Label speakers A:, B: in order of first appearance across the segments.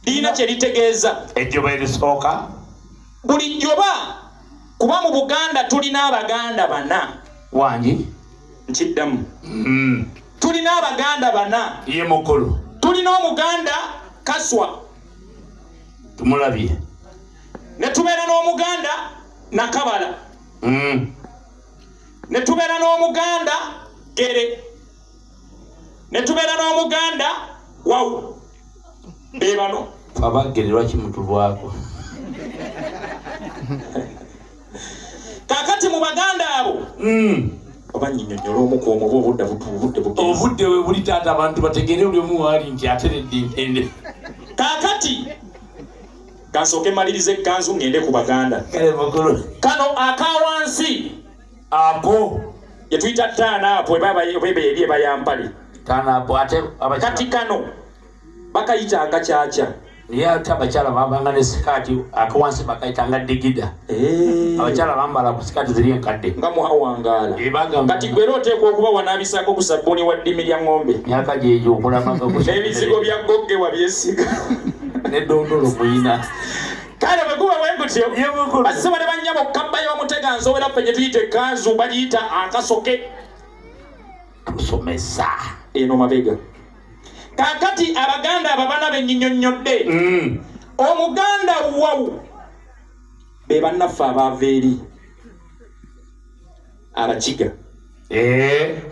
A: lirina kye litegeeza.
B: Ejjoba erisooka
A: Buli jjoba kuba mu Buganda tulina Abaganda bana.
B: wangi
A: Nkiddamu. Tulina Abaganda bana.
B: ye mukulu
A: Tulina Omuganda Kaswa.
B: tumulabye.
A: Ne tubeera n'Omuganda Nakabala. Ne tubeera n'Omuganda Gere. Ne tubeera n'Omuganda Wawu. Be bano.
B: Abagere lwaki mutulwako?
A: Kakati mu Baganda abo. Obanyinyonnyola omukoomo obudde
B: obudde we buli taata abantu bategere buli omu waali nti ateredde ntende.
A: Kakati kansooke malirize Ekanzu ngende ku Baganda. Kano akawansi
B: ako
A: ye tuyita ttaanaapo eri ebayampale.
B: Ttaanaapo ate
A: kati kano bakayitanga kyakya.
B: Ye ate abakyala bambanga ne sikaati akawansi bakayitanga digida. Abakyala bambala ku sikaati ziri enkadde
A: nga mwawangaala. Kati gwe era oteekwa okuba wanaabisako ku sabbuuni wa ddimi lya ng'ombe.
B: Myaka gyeyo okulamaga
A: n'ebizigo bya gogge wabyesiga
B: n'eddondolo muyina.
A: Kale bwe guba bwe gutyo basaba ne bannyabo kabbayi bamutega nsobera ffe gye tuyita Ekanzu bagiyita akasoke.
B: Asoomesa
A: eno mabega. Kakati Abaganda ababana bennyinnyonnyodde. Omuganda Wawu be bannaffe abaava eri Abakiga.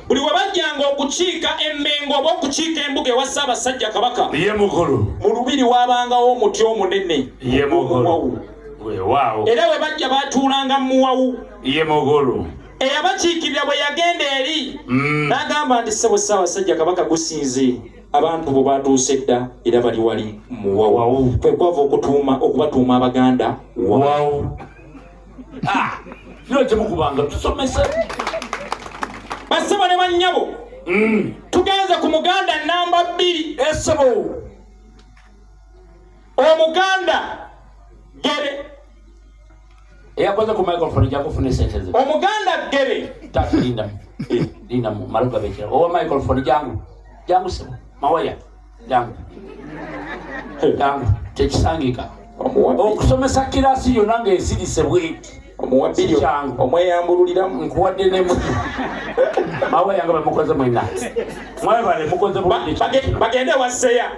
A: Buli we bajjanga okukiika emmengo oba okukiika embuga ewa Ssaabasajja Kabaka
B: ye mukulu
A: mu lubiri waabangawo omuti omunene
B: ye mukulu
A: weewaawo. Era we bajja baatuulanga mu Wawu
B: ye mukulu.
A: Eyabakiikirira bwe yagenda eri n'agamba nti ssebo Ssaabasajja Kabaka gusinze abantu bo batuuse dda era bali wali mu Wawu. Kwe kwava okubatuuma Abaganda Wawu.
B: Kino kyemukubanga tusomesa
A: basebo ne bannyabo. Tugenze ku Muganda namba 2 essebo. Omuganda Gere
B: eyakoze ku microphone jakufuna esente ze.
A: Omuganda Gere
B: takulinda linda mu maluga bekera owa microphone jangu sebo mawaya jangu tekisangika okusomesa kirasi yonna ng'esirise bweti.
A: Omuwabiri omweyambululiramu
B: nkuwadde ne mutu mawaya nga bamukoze mwena mwebale mukoze bulungi
A: bagende waseya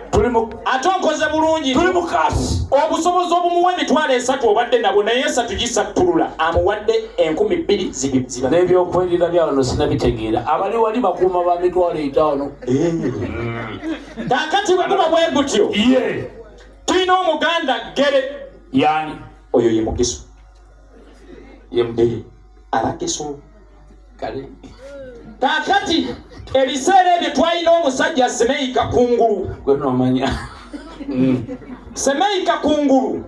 A: ate onkoze bulungi
B: tuli mukasi.
A: Obusobozi obumuwa emitwalo 3 obadde nabo naye 3 gisattulula amuwadde 20,000 ziba
B: n'ebyokwerinda byawano sinabitegeera abali wali bakuuma ba mitwalo 5.
A: Kakati bwe kuba bwe gutyo tulina Omuganda Gere
B: yani
A: oyo ye Mugisu Abagisu
B: kale.
A: Kakati ebiseera ebyo twalina omusajja Semeika Kungulu.
B: Gwe nomanya
A: Semeika Kungulu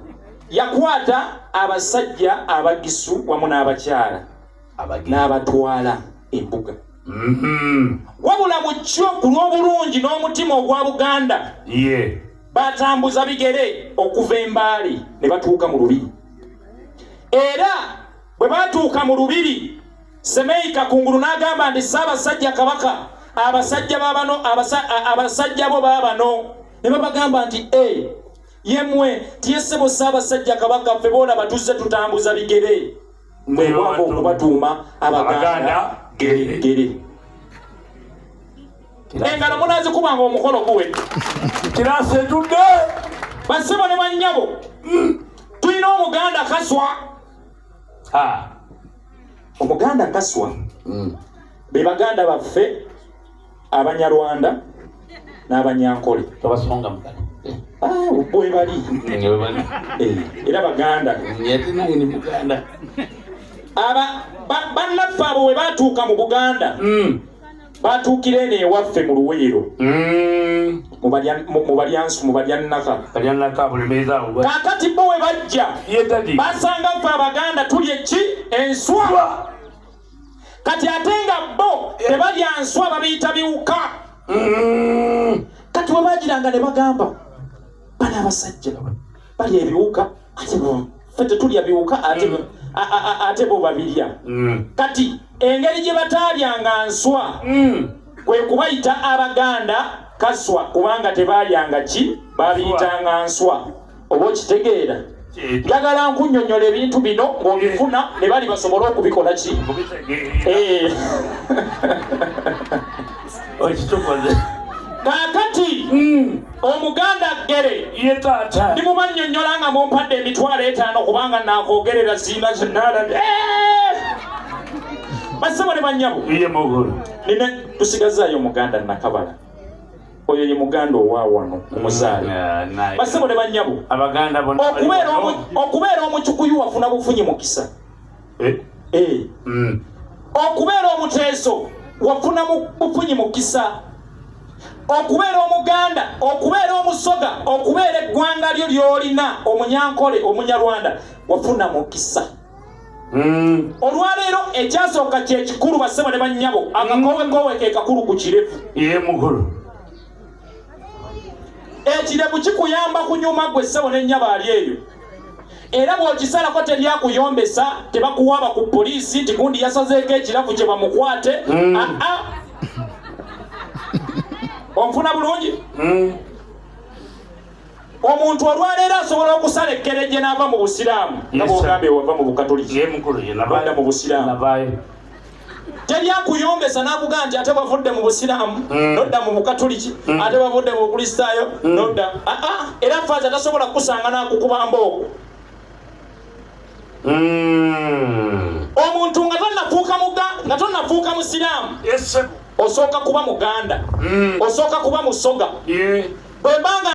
A: yakwata abasajja Abagisu wamu n'abakyala n'abatwala embuga. Wabula mu kyo ku lw'obulungi n'omutima ogwa Buganda batambuza bigere okuva Embaale ne batuuka mu Lubiri. Era bwe batuuka mu Lubiri Semeika Kungulu n'agamba nti Ssaabasajja Kabaka abasajja babano abasajja bo babano ne babagamba nti yemwe tiyesebo Ssaabasajja Kabaka ffe boona batuzze tutambuza bigere mwewava okubatuuma Abaganda Gere. Engalo munaazikubanga omukolo guwedde.
B: Kirasi etudde
A: basebo ne bannyabo. Tulina Omuganda Kaswa. Omuganda Kaswa be Baganda baffe Abanyarwanda n'Abanyankole.
B: Tobasonga mukale.
A: Bwe bali era Baganda.
B: Ni Buganda.
A: Bannaffe abo bwe batuuka mu Buganda batuukira eno ewaffe mu Luweero mu Balyannaka. Kakati bo we bajja basanga ffe Abaganda tulya ki? Enswa. Kati ate nga bo tebalya nswa babiyita biwuka. Kati we bagiranga ne bagamba bano abasajja balya ebiwuka ate ffe tetulya biwuka ate bo babirya. Kati engeri gye bataalyanga nswa kwe kubayita Abaganda kaswa kubanga tebalyanga ki babiyitanga nswa oba okitegeera njagala nkunnyonnyola ebintu bino ng'obifuna ne bali basobole okubikola ki kaakati omuganda ggere ndimubannyonnyola nga mumpadde emitwalo 5 kubanga nakwogerera ziina zinala basebo ne bannyabo nine tusigazaayo omuganda nakabala oyo ye muganda owawano omuzaale basebo ne bannyabo okubeera omukyukuyu wafuna bufunyi mukisa okubeera omuteeso wafuna bufunyi mukisa okubeera omuganda okubeera omusoga okubeera eggwanga lyo lyolina omunyankole omunyarwanda wafuna mukisa olwaleero ekyasooka kyekikulu basebo ne bannyabo akakowekowe ke kakulu ku kirevu ekirevu kikuyamba kunyuma gwe ssebo n'ennyabo ali eyo era bw'okisalako teryakuyombesa tebakuwaaba ku poliisi nti gundi yasazeeko ekiravu kye bamukwate onfuna bulungi omuntu olwaleero asobola okusala ekkereje n'ava mu busiraamu nga bw'ogambye wava mu bukatoliki nodda mu busiraamu teryakuyombesa n'akugaa nti ate bavudde mu busiraamu nodda mu bukatoliki ate bavudde mu bukristaayo nodda era faaza tasobola kukusanga n'akukubamba okwo omuntu nga tonnafuuka musiraamu osooka kuba muganda osooka kuba musoga bwembanga